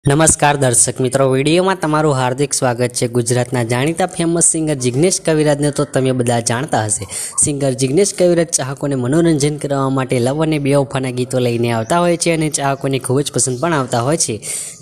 નમસ્કાર દર્શક મિત્રો, વિડીયોમાં તમારું હાર્દિક સ્વાગત છે। ગુજરાતના જાણીતા ફેમસ સિંગર જિગ્નેશ કવિરાજને તો તમે બધા જાણતા હશે। સિંગર જિગ્નેશ કવિરાજ ચાહકોને મનોરંજન કરવા માટે લવ અને બેવફાના ગીતો લઈને આવતા હોય છે અને ચાહકોને ખૂબ જ પસંદ પણ આવતા હોય છે।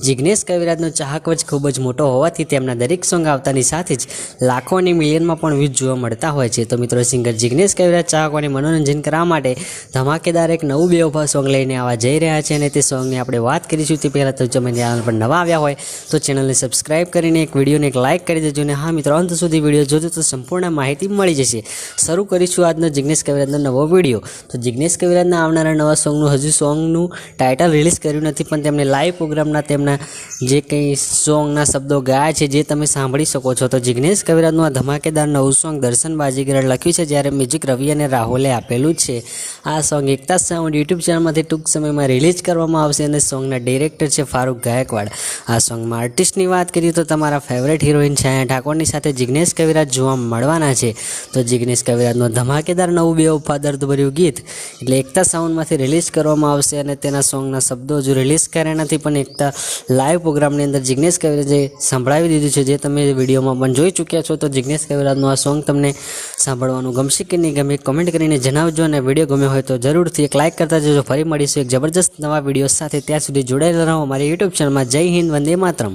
જિગ્નેશ કવિરાજનો ચાહક વચ ખૂબ જ મોટો હોવાથી તેમના દરેક સોંગ આવતાની સાથે જ લાખો અને મિલિયનમાં પણ વ્યૂઝ જોવા મળતા હોય છે। તો મિત્રો, સિંગર જિગ્નેશ કવિરાજ ચાહકોને મનોરંજન કરવા માટે ધમાકેદાર એક નવું બેવફા સોંગ લઈને આવવા જઈ રહ્યા છે અને તે સોંગની આપણે વાત કરીશું તે પહેલાં તો તમે પર નવા આવ્યા હોય તો ચેનલને સબસ્ક્રાઇબ કરીને એક વિડીયોને એક લાઇક કરી દેજો અને હા મિત્રો, અંત સુધી વિડીયો જોજો તો સંપૂર્ણ માહિતી મળી જશે। શરૂ કરીશું આજનો જિગ્નેશ કવિરાજનો નવો વિડીયો। તો જિગ્નેશ કવિરાજના આવનારા નવા સોંગનું હજુ સોંગનું ટાઇટલ રિલીઝ કર્યું નથી, પણ તેમણે લાઈવ પ્રોગ્રામના તેમના જે કંઈ સોંગના શબ્દો ગાયા છે જે તમે સાંભળી શકો છો। તો જિગ્નેશ કવિરાજનું આ ધમાકેદાર નવું સોંગ દર્શન બાજીગરે લખ્યું છે, જ્યારે મ્યુઝિક રવિ અને રાહુલે આપેલું છે। આ સોંગ એકતા સાઉન્ડ યુટ્યુબ ચેનલમાંથી ટૂંક સમયમાં રિલીઝ કરવામાં આવશે અને સોંગના ડિરેક્ટર છે ફારૂક ગાયકવાડ। આ સોંગમાં આર્ટિસ્ટની વાત કરીએ તો તમારા ફેવરેટ હિરોઈન છાયા ઠાકોરની સાથે જિગ્નેશ કવિરાજ જોવા મળવાના છે। તો જિગ્નેશ કવિરાજનું ધમાકેદાર નવું બેવફા દર્દભર્યું ગીત એટલે એકતા સાઉન્ડમાંથી રિલીઝ કરવામાં આવશે અને તેના સોંગના શબ્દો હજુ રિલીઝ કર્યા નથી, પણ એકતા લાઈવ પ્રોગ્રામની અંદર જિગ્નેશ કવિરાજે સંભળાવી દીધું છે, જે તમે વિડીયોમાં પણ જોઈ ચૂક્યા છો। તો જિગ્નેશ કવિરાજનું આ સોંગ તમને સાંભળવાનું ગમશે કે નહીં ગમે કમેન્ટ કરીને જણાવજો અને વિડીયો ગમ્યો હોય તો જરૂરથી એક લાઇક કરતા જજો। ફરી મળીશું એક જબરજસ્ત નવા વિડીયો સાથે, ત્યાં સુધી જોડાયેલા રહો અમારી યુટ્યુબ ચેનલમાં। જય હિન્દ, વંદે માતરમ।